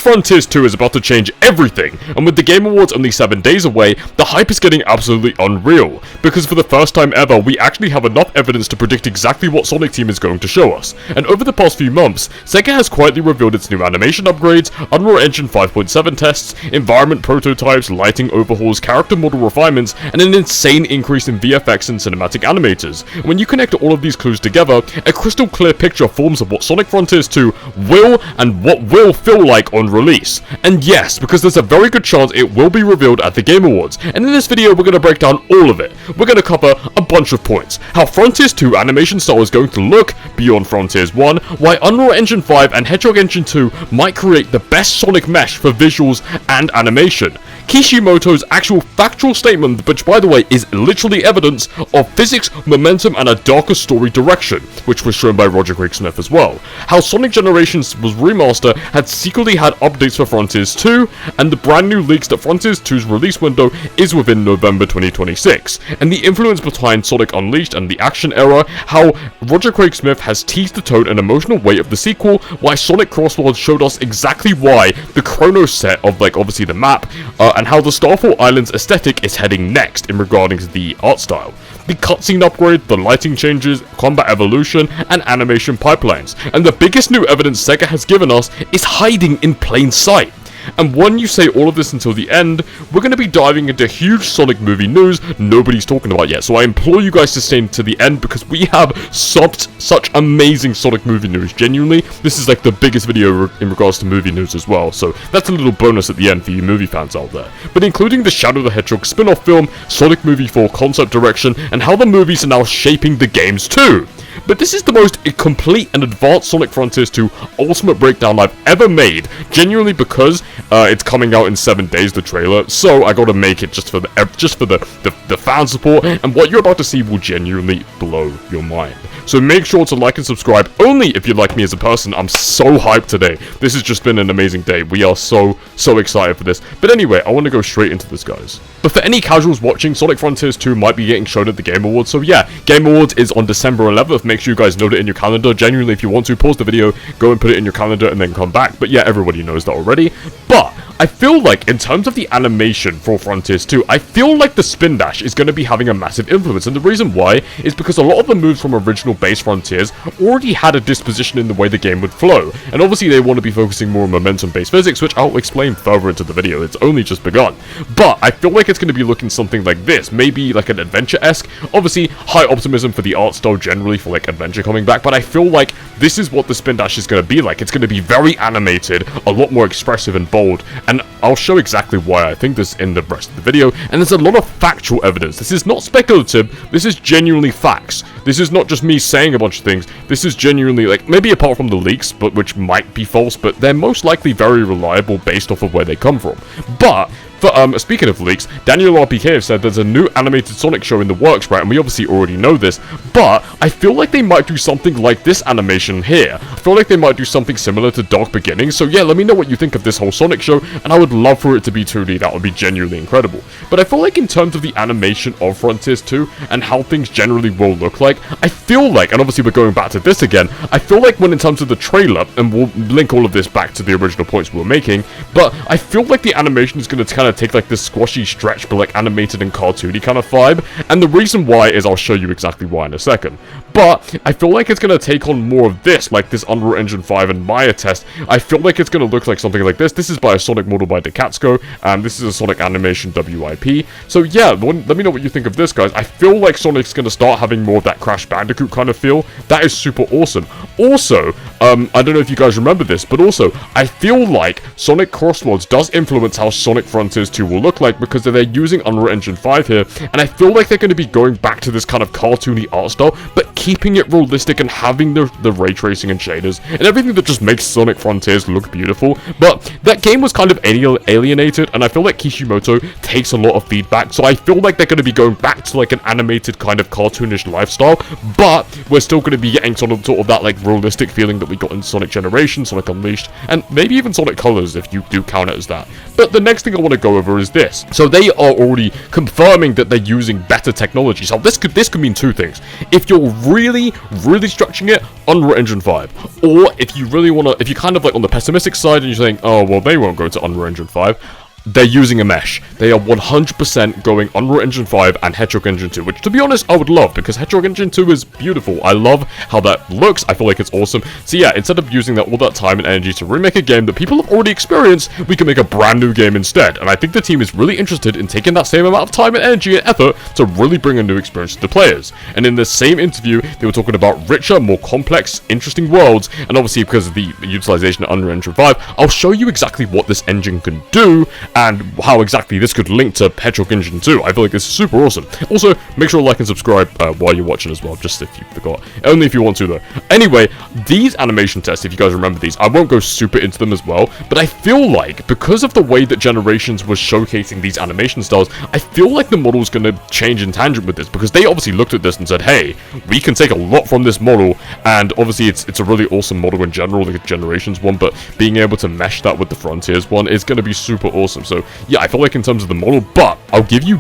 Frontiers 2 is about to change everything, and with the Game Awards only 7 days away, the hype is getting absolutely unreal, because for the first time ever, we actually have enough evidence to predict exactly what Sonic Team is going to show us. And over the past few months, SEGA has quietly revealed its new animation upgrades, Unreal Engine 5.7 tests, environment prototypes, lighting overhauls, character model refinements, and an insane increase in VFX and cinematic animators. When you connect all of these clues together, a crystal clear picture forms of what Sonic Frontiers 2 will and what will feel like on release. And yes, because there's a very good chance it will be revealed at the Game Awards, and in this video we're going to break down all of it. We're going to cover a bunch of points: how Frontiers 2 animation style is going to look beyond Frontiers 1, why Unreal Engine 5 and Hedgehog Engine 2 might create the best Sonic mesh for visuals and animation, Kishimoto's actual factual statement, which by the way is literally evidence of physics, momentum, and a darker story direction, which was shown by Roger Craig Smith as well, how Sonic Generations was remaster had secretly had updates for Frontiers 2, and the brand new leaks that Frontiers 2's release window is within November 2026, and the influence behind Sonic Unleashed and the action era, how Roger Craig Smith has teased the tone and emotional weight of the sequel, why Sonic Crossworlds showed us exactly why the Chrono set of obviously the map, and how the Starfall Islands aesthetic is heading next in regarding to the art style, the cutscene upgrade, the lighting changes, combat evolution, and animation pipelines. And the biggest new evidence SEGA has given us is hiding in plain sight. And when you say all of this until the end, we're going to be diving into huge Sonic movie news nobody's talking about yet. So I implore you guys to stay to the end, because we have such amazing Sonic movie news. Genuinely, this is like the biggest video in regards to movie news as well. So that's a little bonus at the end for you movie fans out there. But including the Shadow the Hedgehog spin-off film, Sonic Movie 4 concept direction, and how the movies are now shaping the games too. But this is the most complete and advanced Sonic Frontiers 2 Ultimate Breakdown I've ever made, genuinely because it's coming out in 7 days, the trailer, so I gotta make it just for the fan support, and what you're about to see will genuinely blow your mind. So make sure to like and subscribe only if you like me as a person. I'm so hyped today. This has just been an amazing day. We are so excited for this. But anyway, I want to go straight into this, guys. But for any casuals watching, Sonic Frontiers 2 might be getting shown at the Game Awards. So yeah, Game Awards is on December 11th. Make sure you guys note it in your calendar. Genuinely, if you want to, pause the video, go and put it in your calendar, and then come back. But yeah, everybody knows that already. But I feel like, in terms of the animation for Frontiers 2, I feel like the spin dash is going to be having a massive influence, and the reason why is because a lot of the moves from original base Frontiers already had a disposition in the way the game would flow, and obviously they want to be focusing more on momentum-based physics, which I'll explain further into the video. It's only just begun. But I feel like it's going to be looking something like this, maybe like an adventure-esque. Obviously, high optimism for the art style generally for like adventure coming back, but I feel like this is what the spin dash is going to be like. It's going to be very animated, a lot more expressive and bold, and I'll show exactly why I think this in the rest of the video. And there's a lot of factual evidence. This is not speculative, this is genuinely facts. This is not just me saying a bunch of things. This is genuinely, like, maybe apart from the leaks, but which might be false, but they're most likely very reliable based off of where they come from. But speaking of leaks, Daniel RPK have said there's a new animated Sonic show in the works, right? And we obviously already know this, but I feel like they might do something like this animation here. I feel like they might do something similar to Dark Beginnings. So yeah, let me know what you think of this whole Sonic show, and I would love for it to be 2D. That would be genuinely incredible. But I feel like in terms of the animation of Frontiers 2 and how things generally will look like, I feel like, and obviously we're going back to this again, I feel like when in terms of the trailer, and we'll link all of this back to the original points we were making, but I feel like the animation is going to kind of take like this squashy stretch, but like animated and cartoony kind of vibe. And the reason why is I'll show you exactly why in a second. But I feel like it's going to take on more of this, like this Unreal Engine 5 and Maya test. I feel like it's going to look like something like this. This is by a Sonic model by Decatsko, and this is a Sonic animation WIP. So yeah, let me know what you think of this, guys. I feel like Sonic's going to start having more of that Crash Bandicoot kind of feel. That is super awesome. Also, I don't know if you guys remember this, but also, I feel like Sonic Crossworlds does influence how Sonic Frontiers 2 will look like, because they're using Unreal Engine 5 here, and I feel like they're going to be going back to this kind of cartoony art style, but keeping it realistic and having the ray tracing and shaders and everything that just makes Sonic Frontiers look beautiful. But that game was kind of alienated, and I feel like Kishimoto takes a lot of feedback, so I feel like they're going to be going back to like an animated kind of cartoonish lifestyle, but we're still going to be getting sort of that like realistic feeling that we got in Sonic Generations, Sonic Unleashed, and maybe even Sonic Colors if you do count it as that. But the next thing I want to go go over is this. So they are already confirming that they're using better technology. So this could mean two things. If you're really structuring it, Unreal Engine 5. Or if you really want to, if you're kind of like on the pessimistic side and you're saying, oh, well, they won't go to Unreal Engine 5. They're using a mesh. They are 100% going Unreal Engine 5 and Hedgehog Engine 2, which, to be honest, I would love, because Hedgehog Engine 2 is beautiful. I love how that looks. I feel like it's awesome. So yeah, instead of using all that time and energy to remake a game that people have already experienced, we can make a brand new game instead. And I think the team is really interested in taking that same amount of time and energy and effort to really bring a new experience to the players. And in the same interview, they were talking about richer, more complex, interesting worlds, and obviously because of the utilization of Unreal Engine 5, I'll show you exactly what this engine can do, and how exactly this could link to Hedgehog Engine 2. I feel like this is super awesome. Also, make sure to like and subscribe while you're watching as well, just if you forgot. Only if you want to, though. Anyway, these animation tests, if you guys remember these, I won't go super into them as well, but I feel like, because of the way that Generations was showcasing these animation styles, I feel like the model's going to change in tangent with this, because they obviously looked at this and said, hey, we can take a lot from this model, and obviously it's a really awesome model in general, the Generations one, but being able to mesh that with the Frontiers one is going to be super awesome. So yeah, I feel like in terms of the model, but I'll give you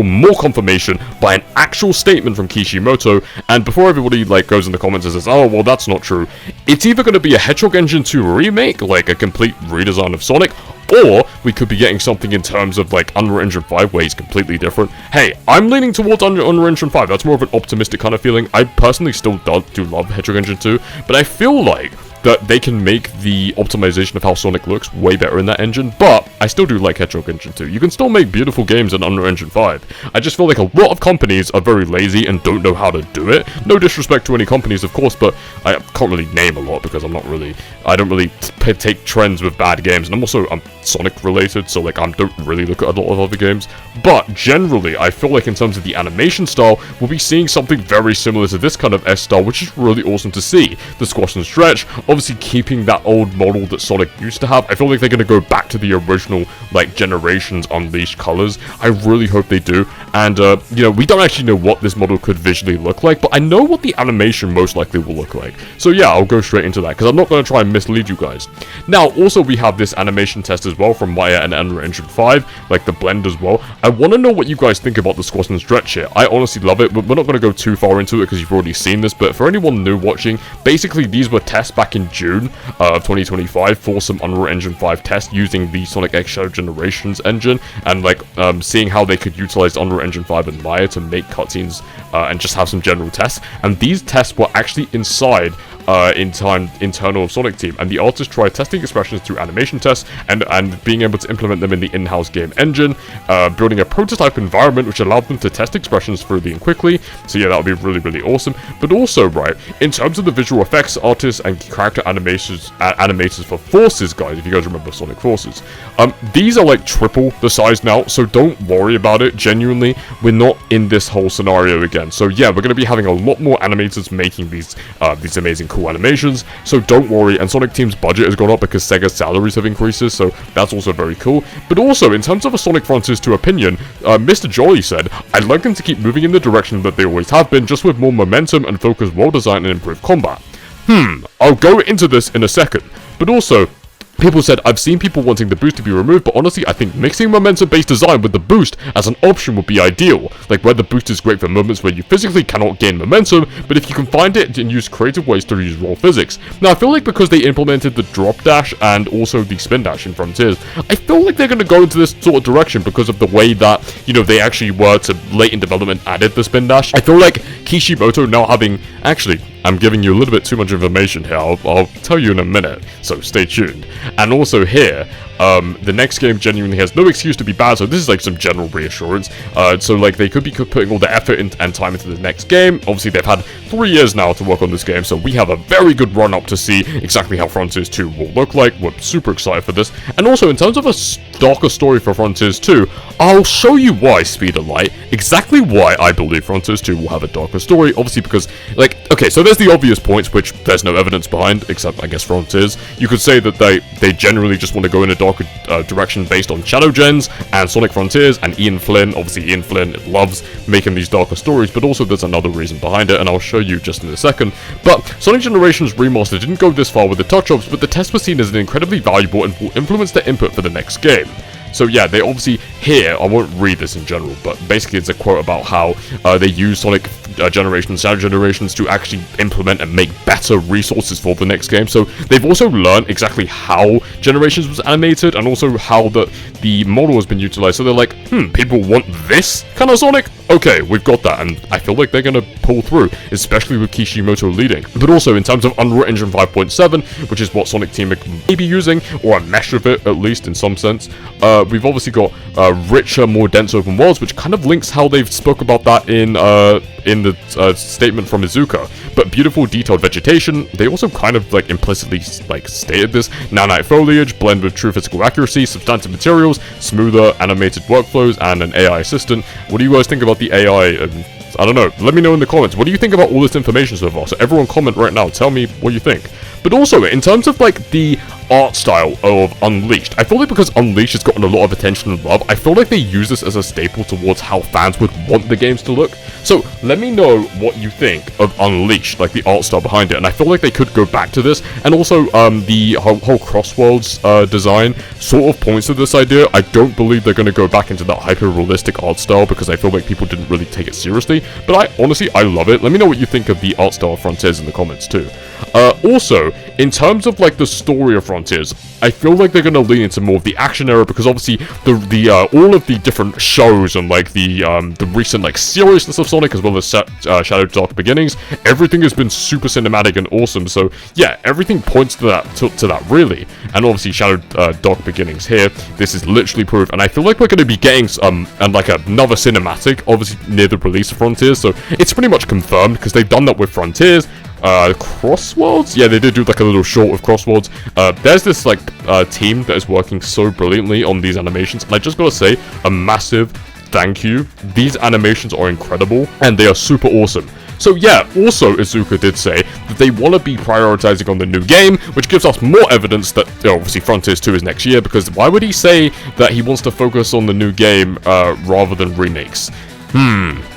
more confirmation by an actual statement from Kishimoto. And before everybody like goes in the comments and says, oh, well, that's not true, it's either going to be a Hedgehog Engine 2 remake, like a complete redesign of Sonic, or we could be getting something in terms of like Unreal Engine 5 where he's completely different. Hey, I'm leaning towards Unreal Engine 5. That's more of an optimistic kind of feeling. I personally still do love Hedgehog Engine 2, but I feel like that they can make the optimization of how Sonic looks way better in that engine, but I still do like Hedgehog Engine 2. You can still make beautiful games in Unreal Engine 5. I just feel like a lot of companies are very lazy and don't know how to do it. No disrespect to any companies, of course, but I can't really name a lot because I don't really take trends with bad games, and I'm Sonic related, so like I don't really look at a lot of other games. But generally, I feel like in terms of the animation style, we'll be seeing something very similar to this kind of S style, which is really awesome to see. The squash and stretch, obviously keeping that old model that Sonic used to have. I feel like they're going to go back to the original, like, Generations Unleashed colors. I really hope they do. And, you know, we don't actually know what this model could visually look like, but I know what the animation most likely will look like. So yeah, I'll go straight into that, because I'm not going to try and mislead you guys. Now, also we have this animation test as well from Maya and Unreal Engine 5, like the blend as well. I want to know what you guys think about the squash and stretch here. I honestly love it, but we're not going to go too far into it because you've already seen this. But for anyone new watching, basically these were tests back in June of 2025 for some Unreal Engine 5 tests using the Sonic X-Shadow Generations engine, and like seeing how they could utilize Unreal Engine 5 and Maya to make cutscenes and just have some general tests. And these tests were actually inside internal Sonic team, and the artist tried testing expressions through animation tests and being able to implement them in the in-house game engine, building a prototype environment which allowed them to test expressions freely and quickly. So yeah, that would be really, really awesome. But also, right, in terms of the visual effects artists and character animators for Forces, guys, if you guys remember Sonic Forces, these are like triple the size now, so don't worry about it. Genuinely, we're not in this whole scenario again. So yeah, we're going to be having a lot more animators making these amazing cool animations, so don't worry. And Sonic Team's budget has gone up because Sega's salaries have increased, so that's also very cool. But also, in terms of a Sonic Frontiers 2 opinion, Mr. Jolly said, I'd like them to keep moving in the direction that they always have been, just with more momentum and focused world design and improved combat. I'll go into this in a second. But also, people said, I've seen people wanting the boost to be removed, but honestly, I think mixing momentum-based design with the boost as an option would be ideal. Like, where the boost is great for moments where you physically cannot gain momentum, but if you can find it and use creative ways to use raw physics. Now, I feel like because they implemented the drop dash and also the spin dash in Frontiers, I feel like they're going to go into this sort of direction because of the way that, you know, they actually were to late in development added the spin dash. I feel like Kishimoto now having... Actually, I'm giving you a little bit too much information here. I'll tell you in a minute, so stay tuned. And also here, the next game genuinely has no excuse to be bad, so this is like some general reassurance. So like they could be putting all the effort and time into the next game. Obviously they've had 3 years now to work on this game, so we have a very good run up to see exactly how Frontiers 2 will look like. We're super excited for this. And also in terms of a darker story for Frontiers 2, I'll show you why, Speed of Light, exactly why I believe Frontiers 2 will have a darker story. Obviously because, like, okay, so there's the obvious points which there's no evidence behind, except I guess Frontiers. You could say that they generally just want to go in a darker direction based on Shadow Gens and Sonic Frontiers and Ian Flynn. Obviously Ian Flynn loves making these darker stories, but also there's another reason behind it, and I'll show you just in a second. But Sonic Generations Remastered didn't go this far with the touch-ups, but the test was seen as an incredibly valuable and will influence their input for the next game. So yeah, they obviously here, I won't read this in general, but basically it's a quote about how they use Sonic Generations, Shadow Generations to actually implement and make better resources for the next game. So they've also learned exactly how Generations was animated and also how the model has been utilized. So they're like, people want this kind of Sonic? Okay, we've got that, and I feel like they're gonna pull through, especially with Kishimoto leading. But also, in terms of Unreal Engine 5.7, which is what Sonic Team may be using, or a mesh of it, at least in some sense, we've obviously got richer, more dense open worlds, which kind of links how they've spoke about that in the statement from Izuka. But beautiful, detailed vegetation. They also kind of like implicitly like stated this. Nanite foliage, blend with true physical accuracy, substantive materials, smoother animated workflows, and an AI assistant. What do you guys think about the AI? I don't know. Let me know in the comments. What do you think about all this information so far? So everyone comment right now. Tell me what you think. But also, in terms of like the art style of Unleashed, I feel like because Unleashed has gotten a lot of attention and love, I feel like they use this as a staple towards how fans would want the games to look. So let me know what you think of Unleashed, like the art style behind it. And I feel like they could go back to this. And also, the whole Crossworlds design sort of points to this idea. I don't believe they're going to go back into that hyper-realistic art style because I feel like people didn't really take it seriously. But honestly, I love it. Let me know what you think of the art style of Frontiers in the comments too. Also, in terms of like the story of Frontiers, I feel like they're going to lean into more of the action era because obviously the all of the different shows and like the recent like seriousness of Sonic as well as Shadow Dark Beginnings, everything has been super cinematic and awesome. So yeah, everything points to that really. And obviously Shadow Dark Beginnings here, this is literally proof. And I feel like we're going to be getting and like another cinematic obviously near the release of Frontiers. So it's pretty much confirmed because they've done that with Frontiers. Crossworlds? Yeah, they did do like a little short of Crossworlds. There's this like team that is working so brilliantly on these animations, and I just gotta say a massive thank you. These animations are incredible and they are super awesome. So yeah, also Izuka did say that they want to be prioritizing on the new game, which gives us more evidence that obviously Frontiers 2 is next year, because why would he say that he wants to focus on the new game rather than remakes?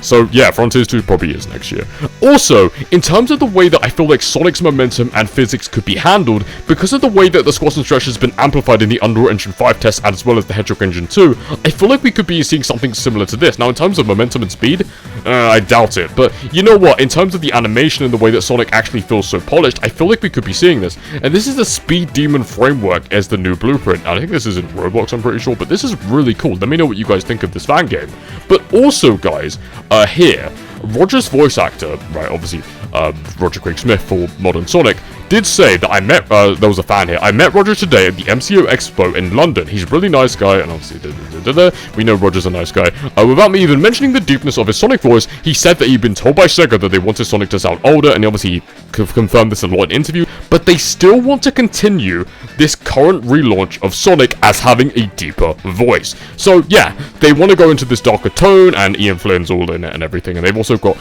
So yeah, Frontiers 2 probably is next year. Also, in terms of the way that I feel like Sonic's momentum and physics could be handled, because of the way that the squash and stretch has been amplified in the Unreal Engine 5 test as well as the Hedgehog Engine 2, I feel like we could be seeing something similar to this. Now, in terms of momentum and speed, I doubt it. But you know what? In terms of the animation and the way that Sonic actually feels so polished, I feel like we could be seeing this. And this is the Speed Demon framework as the new blueprint. I think this is in Roblox, I'm pretty sure, but this is really cool. Let me know what you guys think of this fan game. But also, guys, here, Roger's voice actor, right, obviously, Roger Craig Smith for Modern Sonic, did say that I met, there was a fan here, I met Roger today at the MCO Expo in London. He's a really nice guy, and obviously, we know Roger's a nice guy. Without me even mentioning the deepness of his Sonic voice, he said that he'd been told by SEGA that they wanted Sonic to sound older, and obviously he confirmed this in a lot in interview, but they still want to continue this current relaunch of Sonic as having a deeper voice. So yeah, they want to go into this darker tone, and Ian Flynn's all in it and everything, and they've also got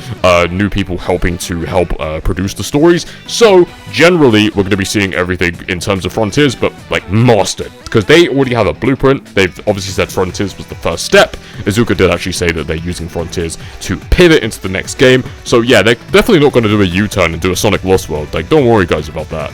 new people helping to help produce the stories. So generally, we're going to be seeing everything in terms of Frontiers, but like mastered, because they already have a blueprint. They've obviously said Frontiers was the first step. Izuka did actually say that they're using Frontiers to pivot into the next game. So yeah, they're definitely not going to do a U-turn and do a Sonic Lost World. Like, don't worry guys about that.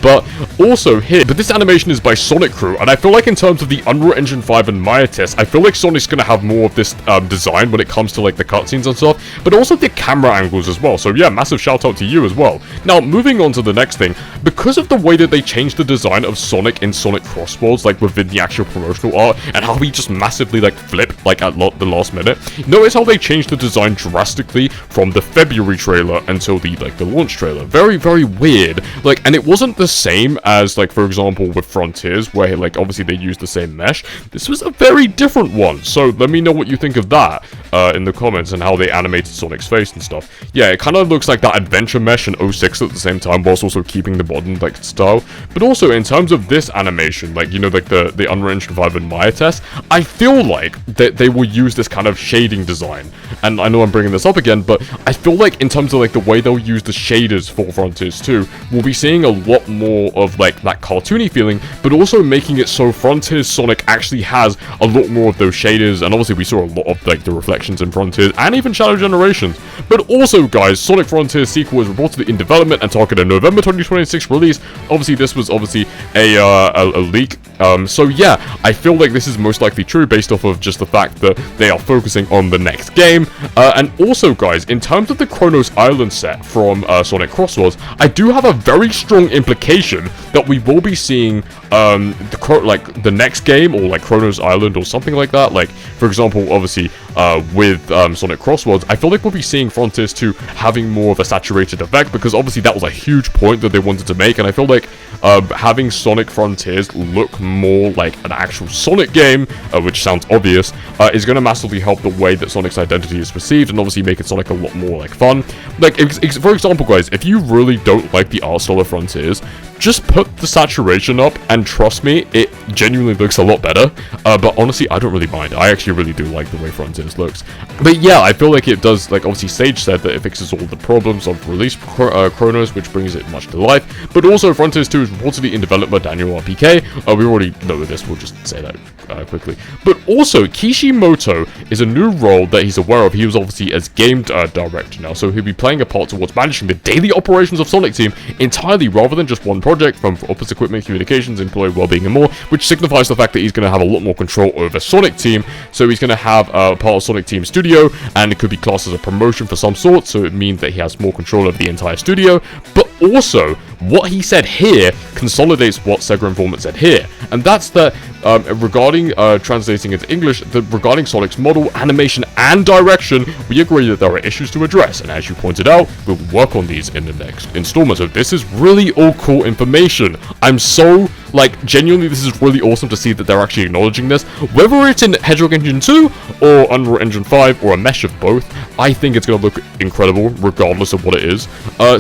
But also here, but this animation is by Sonic Crew, and I feel like in terms of the Unreal Engine 5 and Maya test, I feel like Sonic's going to have more of this design when it comes to like the cutscenes and stuff, but also the camera angles as well. So yeah, massive shout out to you as well. Now, moving on to the next thing, because of the way that they changed the design of Sonic in Sonic Crossworlds, like within the actual promotional art, and how he just massively like flipped like at the last minute, notice how they changed the design drastically from the February trailer until the launch trailer. Very, very weird. Like, and it wasn't the same as like, for example, with Frontiers, where like obviously they used the same mesh. This was a very different one. So let me know what you think of that in the comments, and how they animated Sonic's face and stuff. Yeah, it kind of looks like that adventure mesh in 06 at the same time, whilst also keeping the modern like style. But also in terms of this animation, like, you know, like the Unreal Engine 5 and Maya test, I feel like that they will use this kind of shading design. And I know I'm bringing this up again, but I feel like in terms of like the way they'll use the shaders for Frontiers 2, we'll be seeing a lot more of like that cartoony feeling, but also making it so Frontiers Sonic actually has a lot more of those shaders. And obviously we saw a lot of like the reflections in Frontiers and even Shadow Generations. But also guys, Sonic Frontiers sequel is reportedly in development and targeted a November 2026 release. Obviously this was obviously a leak. So yeah, I feel like this is most likely true based off of just the fact that they are focusing on the next game. And also, guys, in terms of the Kronos Island set from Sonic Crosswords, I do have a very strong implication that we will be seeing the next game, or like Kronos Island or something like that. Like, for example, obviously with Sonic Crosswords, I feel like we'll be seeing Frontiers 2 having more of a saturated effect, because obviously that was a huge point that they wanted to make, and I feel like having Sonic Frontiers look more like an actual Sonic game, which sounds obvious, is going to massively help the way that Sonic's identity is perceived, and obviously make it Sonic a lot more like fun. Like, for example, guys, if you really don't like the art style of Frontiers, just put the saturation up, and trust me, it genuinely looks a lot better. But honestly, I don't really mind. I actually really do like the way Frontiers looks. But yeah, I feel like it does, like, obviously Sage said that it fixes all the problems of release Kronos, which brings it much to life. But also, Frontiers 2 is reportedly in development by Daniel RPK. We already know this, we'll just say that quickly. But also, Kishimoto is a new role that he's aware of. He was obviously as game director now, so he'll be playing a part towards managing the daily operations of Sonic Team entirely, rather than just one project, from office equipment, communications, employee well-being, and more, which signifies the fact that he's going to have a lot more control over Sonic Team. So he's going to have part of Sonic Team Studio, and it could be classed as a promotion for some sort, so it means that he has more control over the entire studio. But also, what he said here consolidates what Sega Informant said here, and that's that regarding translating into English, regarding Sonic's model, animation, and direction, we agree that there are issues to address, and as you pointed out, we'll work on these in the next installment. So this is really all cool information. I'm so, like, genuinely, this is really awesome to see that they're actually acknowledging this. Whether it's in Hedgehog Engine 2, or Unreal Engine 5, or a mesh of both, I think it's going to look incredible, regardless of what it is.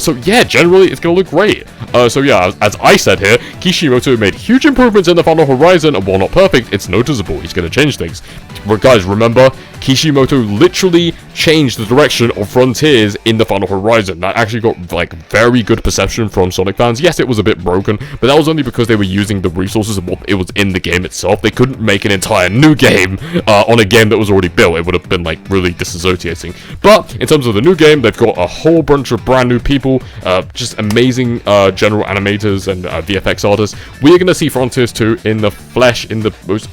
So yeah, generally, it's going to look great. So yeah, as I said here, Kishimoto made huge improvements in the Final Horizon, and while not perfect, it's noticeable. He's going to change things. But guys, remember, Kishimoto literally changed the direction of Frontiers in the Final Horizon. That actually got, like, very good perception from Sonic fans. Yes, it was a bit broken, but that was only because they were using the resources of what it was in the game itself. They couldn't make an entire new game on a game that was already built. It would have been, like, really disassociating. But in terms of the new game, they've got a whole bunch of brand new people, just amazing general animators and VFX artists. We're going to see Frontiers 2 in the flesh, in the most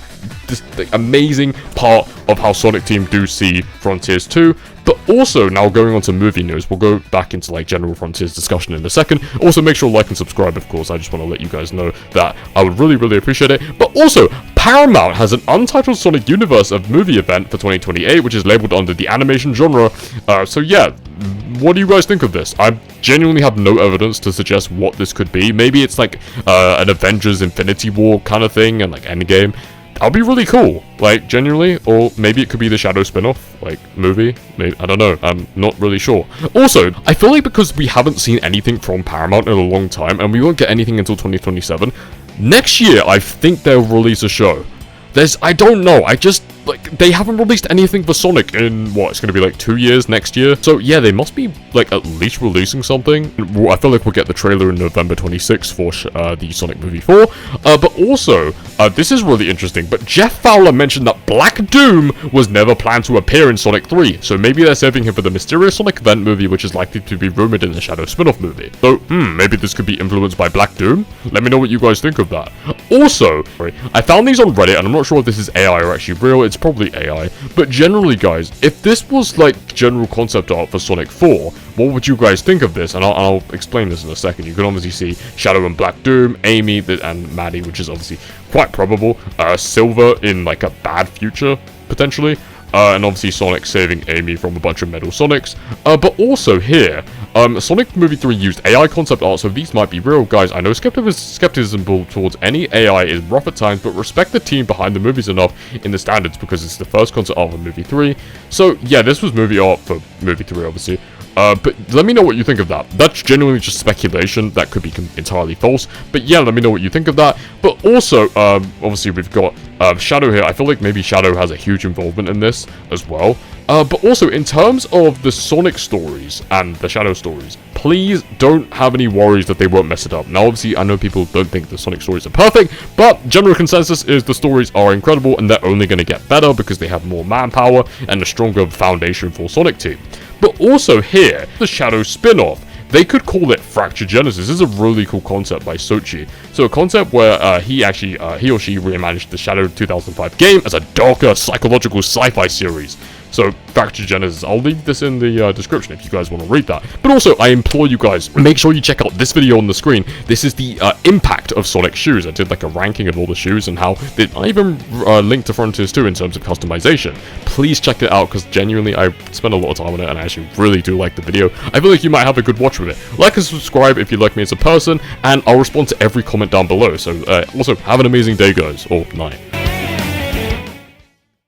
amazing part of how Sonic Team do see Frontiers 2. But also, now going on to movie news, we'll go back into, like, general Frontiers discussion in a second. Also, make sure to like and subscribe, of course. I just want to let you guys know that I would really, really appreciate it. But also, Paramount has an untitled Sonic Universe of movie event for 2028, which is labeled under the animation genre. So yeah, what do you guys think of this? I genuinely have no evidence to suggest what this could be. Maybe it's like an Avengers Infinity War kind of thing, and like Endgame. That'll be really cool, like, genuinely. Or maybe it could be the Shadow spin-off, like, movie. Maybe, I don't know, I'm not really sure. Also, I feel like because we haven't seen anything from Paramount in a long time, and we won't get anything until 2027, next year, I think they'll release a show. I don't know, like, they haven't released anything for Sonic in, what, it's gonna be like 2 years next year? So yeah, they must be, like, at least releasing something. I feel like we'll get the trailer in November 26th for the Sonic Movie 4. But also, this is really interesting, but Jeff Fowler mentioned that Black Doom was never planned to appear in Sonic 3, so maybe they're saving him for the mysterious Sonic event movie, which is likely to be rumored in the Shadow spin-off movie. So, maybe this could be influenced by Black Doom? Let me know what you guys think of that. Also, I found these on Reddit, and I'm not sure if this is AI or actually real. It's probably AI, but generally, guys, if this was like general concept art for Sonic 4, what would you guys think of this? And I'll explain this in a second. You can obviously see Shadow and Black Doom, Amy and Maddie, which is obviously quite probable, Silver in like a bad future, potentially, and obviously Sonic saving Amy from a bunch of Metal Sonics. But also here, Sonic Movie 3 used AI concept art, so these might be real. Guys, I know skepticism towards any AI is rough at times, but respect the team behind the movies enough in the standards, because it's the first concept art for Movie 3. So yeah, this was movie art for Movie 3, obviously. But let me know what you think of that. That's genuinely just speculation. That could be entirely false. But yeah, let me know what you think of that. But also, obviously we've got Shadow here. I feel like maybe Shadow has a huge involvement in this as well. But also, in terms of the Sonic stories and the Shadow stories, please don't have any worries that they won't mess it up. Now, obviously, I know people don't think the Sonic stories are perfect, but general consensus is the stories are incredible, and they're only going to get better because they have more manpower and a stronger foundation for Sonic Team. But also here, the Shadow spin-off. They could call it Fractured Genesis. This is a really cool concept by Sochi. So a concept where he or she reimagined the Shadow 2005 game as a darker psychological sci-fi series. So, Fractured Genesis, I'll leave this in the description if you guys want to read that. But also, I implore you guys, make sure you check out this video on the screen. This is the impact of Sonic shoes. I did like a ranking of all the shoes and how I even linked to Frontiers 2 in terms of customization. Please check it out, because genuinely, I spent a lot of time on it, and I actually really do like the video. I feel like you might have a good watch with it. Like and subscribe if you like me as a person, and I'll respond to every comment down below. So, also, have an amazing day, guys, or night.